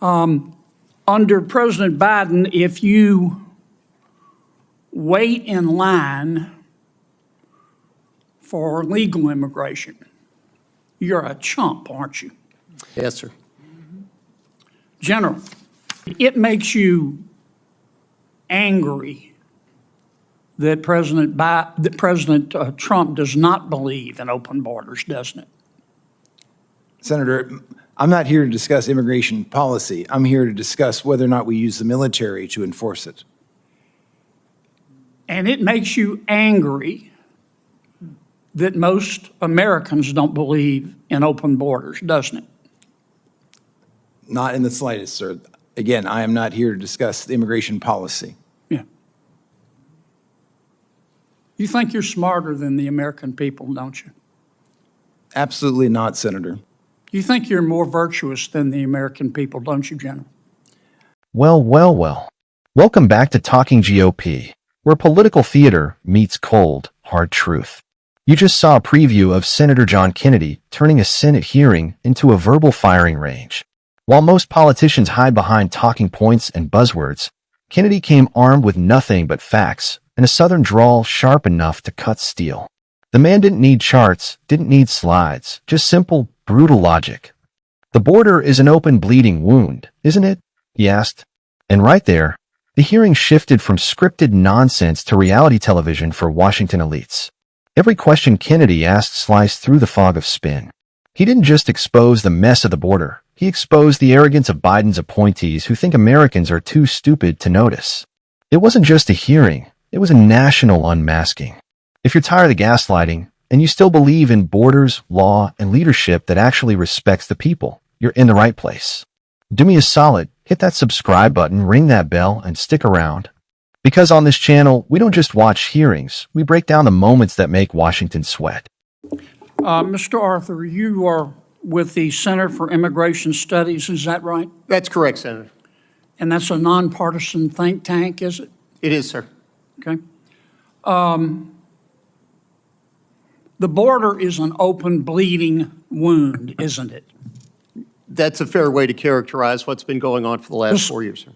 Under President Biden, if you wait in line for legal immigration, you're a chump, aren't you? Yes, sir. General, it makes you angry that President Trump does not believe in open borders, doesn't it? Senator, I'm not here to discuss immigration policy. I'm here to discuss whether or not we use the military to enforce it. And it makes you angry that most Americans don't believe in open borders, doesn't it? Not in the slightest, sir. Again, I am not here to discuss the immigration policy. Yeah. You think you're smarter than the American people, don't you? Absolutely not, Senator. You think you're more virtuous than the American people, don't you, General? Well. Welcome back to Talking GOP, where political theater meets cold, hard truth. You just saw a preview of Senator John Kennedy turning a Senate hearing into a verbal firing range. While most politicians hide behind talking points and buzzwords, Kennedy came armed with nothing but facts and a Southern drawl sharp enough to cut steel. The man didn't need charts, didn't need slides, just simple, brutal logic. The border is an open bleeding wound, isn't it? He asked. And right there, the hearing shifted from scripted nonsense to reality television for Washington elites. Every question Kennedy asked sliced through the fog of spin. He didn't just expose the mess of the border. He exposed the arrogance of Biden's appointees who think Americans are too stupid to notice. It wasn't just a hearing. It was a national unmasking. If you're tired of the gaslighting, and you still believe in borders, law, and leadership that actually respects the people, you're in the right place. Do me a solid, hit that subscribe button, ring that bell, and stick around. Because on this channel, we don't just watch hearings, we break down the moments that make Washington sweat. Mr. Arthur, you are with the Center for Immigration Studies, is that right? That's correct, Senator. And that's a nonpartisan think tank, is it? It is, sir. Okay. The border is an open, bleeding wound, isn't it? That's a fair way to characterize what's been going on for the last 4 years, sir.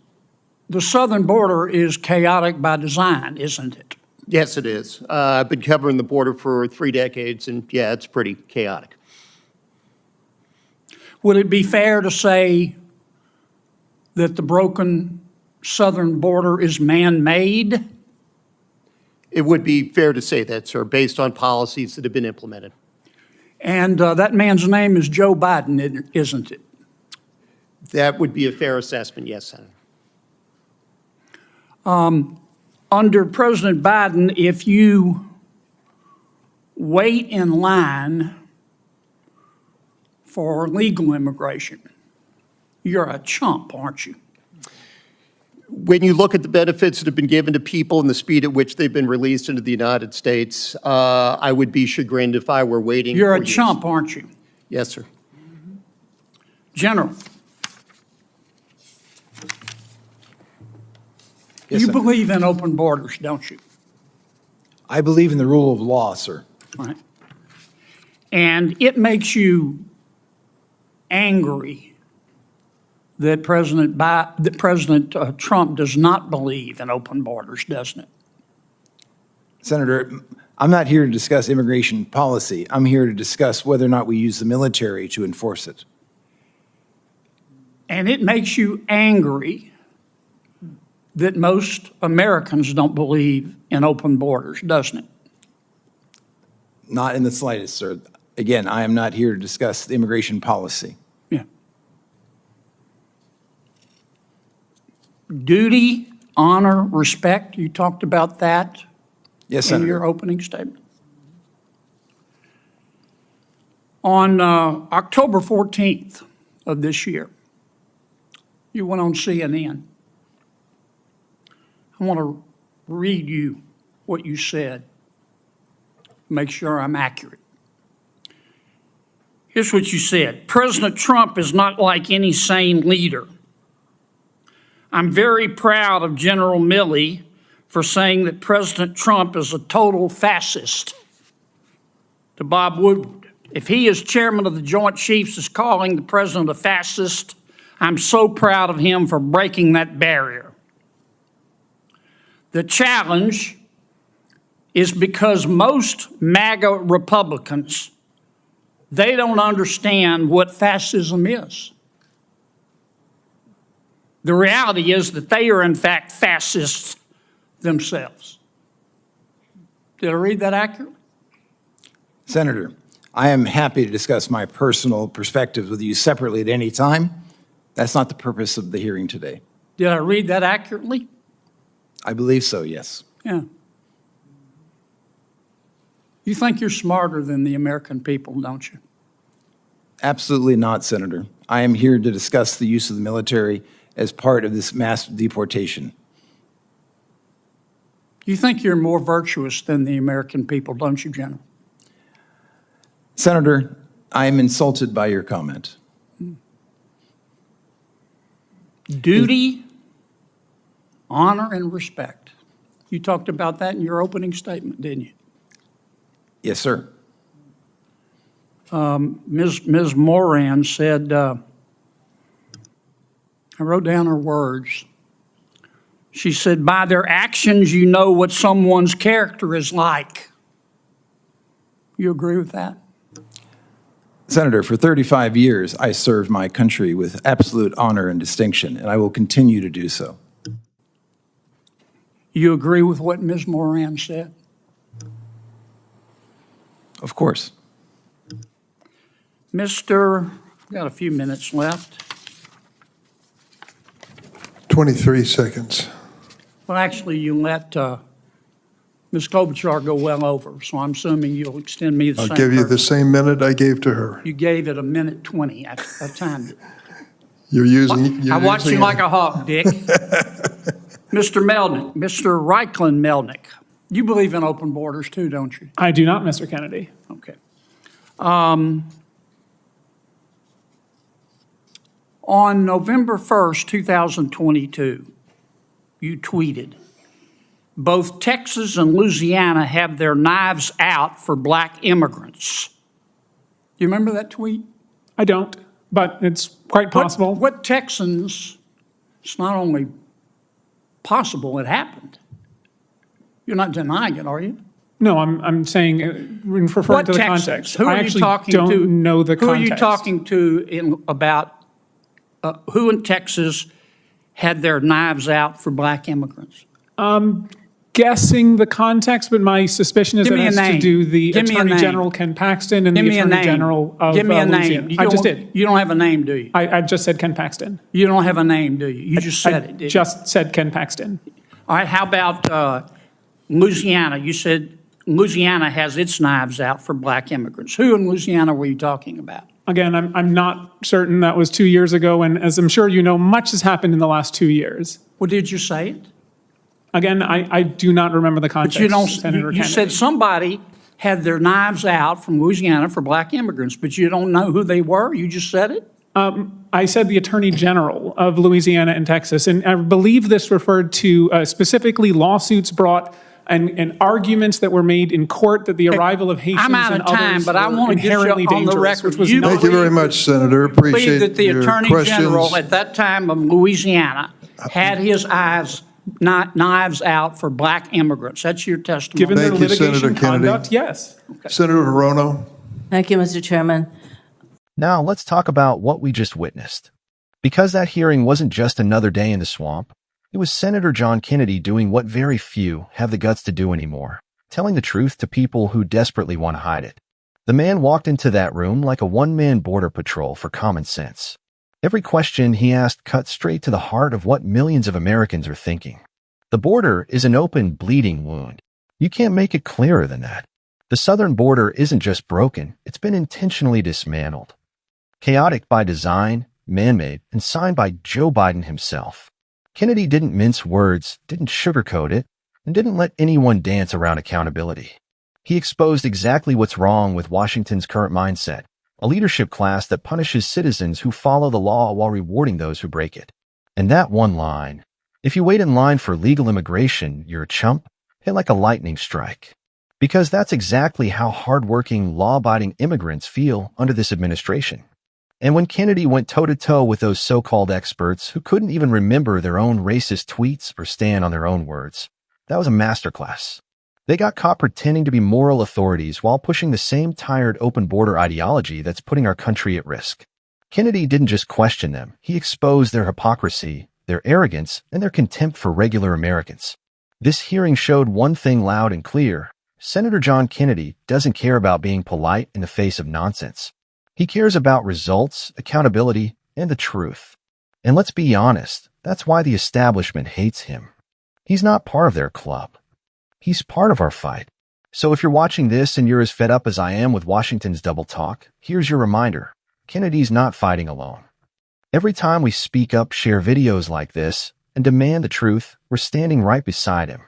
The southern border is chaotic by design, isn't it? Yes, it is. I've been covering the border for 3 decades, and yeah, it's pretty chaotic. Would it be fair to say that the broken southern border is man-made? It would be fair to say that, sir, based on policies that have been implemented. And that man's name is Joe Biden, isn't it? That would be a fair assessment, yes, Senator. Under President Biden, if you wait in line for legal immigration, you're a chump, aren't you? When you look at the benefits that have been given to people and the speed at which they've been released into the United States, I would be chagrined if I were waiting. You're a chump, aren't you? Yes, sir. General, Yes, you Senator. believe in open borders, don't you? I believe in the rule of law, sir. Right. And it makes you angry that President Trump does not believe in open borders, doesn't it? Senator, I'm not here to discuss immigration policy. I'm here to discuss whether or not we use the military to enforce it. And it makes you angry that most Americans don't believe in open borders, doesn't it? Not in the slightest, sir. Again, I am not here to discuss the immigration policy. Yeah. Duty, honor, respect, you talked about that Yes, in Senator. your opening statement. On October 14th of this year, you went on CNN. I want to read you what you said, make sure I'm accurate. Here's what you said. President Trump is not like any sane leader. I'm very proud of General Milley for saying that President Trump is a total fascist. To Bob Woodward, if he, as chairman of the Joint Chiefs, is calling the president a fascist, I'm so proud of him for breaking that barrier. The challenge is because most MAGA Republicans, they don't understand what fascism is. The reality is that they are, in fact, fascists themselves. Did I read that accurately? Senator, I am happy to discuss my personal perspectives with you separately at any time. That's not the purpose of the hearing today. Did I read that accurately? I believe so, yes. Yeah. You think you're smarter than the American people, don't you? Absolutely not, Senator. I am here to discuss the use of the military as part of this mass deportation. You think you're more virtuous than the American people, don't you, General? Senator, I am insulted by your comment. Duty, honor, and respect. You talked about that in your opening statement, didn't you? Yes, sir. Ms. Moran said, I wrote down her words. She said, by their actions, you know what someone's character is like. You agree with that? Senator, for 35 years, I served my country with absolute honor and distinction, and I will continue to do so. You agree with what Ms. Moran said? Of course. Mr., we've got a few minutes left. 23 seconds. Well, actually, you let Ms. Klobuchar go well over, so I'm assuming you'll extend me the I'll same. give you the purpose. same minute I gave to her. You gave it a minute 20. I timed it. You're using. I watch you like a hawk, Dick. Mr. Melnick, Mr. Reichland Melnick, you believe in open borders too, don't you? I do not, Mr. Kennedy. Okay. On November 1st, 2022, you tweeted, both Texas and Louisiana have their knives out for black immigrants. Do you remember that tweet? I don't, but it's quite possible. What Texans, it's not only possible, it happened. You're not denying it, are you? No, I'm saying, referring What to the Texans? context. Who I are you actually talking don't to? know the Who context. are you talking to about who in Texas had their knives out for black immigrants? Guessing the context, but my suspicion is Give that me it a has to name. do the Give me a Attorney name. General Ken Paxton and Give the me a Attorney name. General of Give me a Louisiana. name. I just did. You don't have a name, do you? I just said Ken Paxton. You don't have a name, do you? You just said it, didn't you? Just said Ken Paxton. All right, how about Louisiana? You said Louisiana has its knives out for black immigrants. Who in Louisiana were you talking about? Again, I'm not certain. That was 2 years ago, and as I'm sure you know, much has happened in the last 2 years. Well, did you say it? Again, I do not remember the context, But you don't. Senator You Kennedy. said somebody had their knives out from Louisiana for black immigrants, but you don't know who they were? You just said it? I said the Attorney General of Louisiana and Texas, and I believe this referred to specifically lawsuits brought and arguments that were made in court that the arrival of Haitians I'm out and of time, others but I were want to get you inherently on the dangerous, record. which was You not. Thank you very much, Senator. Believe Appreciate that the your Attorney questions. General at that time of Louisiana had his knives out for black immigrants. That's your testimony. Given their Thank you, litigation Senator Kennedy. conduct, yes. Senator Hirono. Thank you, Mr. Chairman. Now let's talk about what we just witnessed. Because that hearing wasn't just another day in the swamp, it was Senator John Kennedy doing what very few have the guts to do anymore, telling the truth to people who desperately want to hide it. The man walked into that room like a one-man border patrol for common sense. Every question he asked cut straight to the heart of what millions of Americans are thinking. The border is an open, bleeding wound. You can't make it clearer than that. The southern border isn't just broken, it's been intentionally dismantled. Chaotic by design, man-made, and signed by Joe Biden himself. Kennedy didn't mince words, didn't sugarcoat it, and didn't let anyone dance around accountability. He exposed exactly what's wrong with Washington's current mindset, a leadership class that punishes citizens who follow the law while rewarding those who break it. And that one line, if you wait in line for legal immigration, you're a chump, hit like a lightning strike. Because that's exactly how hardworking, law-abiding immigrants feel under this administration. And when Kennedy went toe-to-toe with those so-called experts who couldn't even remember their own racist tweets or stand on their own words, that was a masterclass. They got caught pretending to be moral authorities while pushing the same tired open border ideology that's putting our country at risk. Kennedy didn't just question them. He exposed their hypocrisy, their arrogance, and their contempt for regular Americans. This hearing showed one thing loud and clear. Senator John Kennedy doesn't care about being polite in the face of nonsense. He cares about results, accountability, and the truth. And let's be honest, that's why the establishment hates him. He's not part of their club. He's part of our fight. So if you're watching this and you're as fed up as I am with Washington's double talk, here's your reminder. Kennedy's not fighting alone. Every time we speak up, share videos like this, and demand the truth, we're standing right beside him.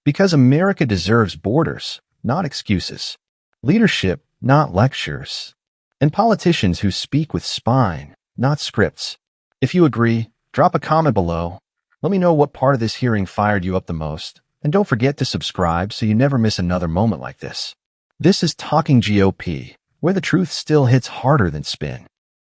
Because America deserves borders, not excuses. Leadership, not lectures. And politicians who speak with spine, not scripts. If you agree, drop a comment below. Let me know what part of this hearing fired you up the most. And don't forget to subscribe so you never miss another moment like this. This is Talking GOP, where the truth still hits harder than spin.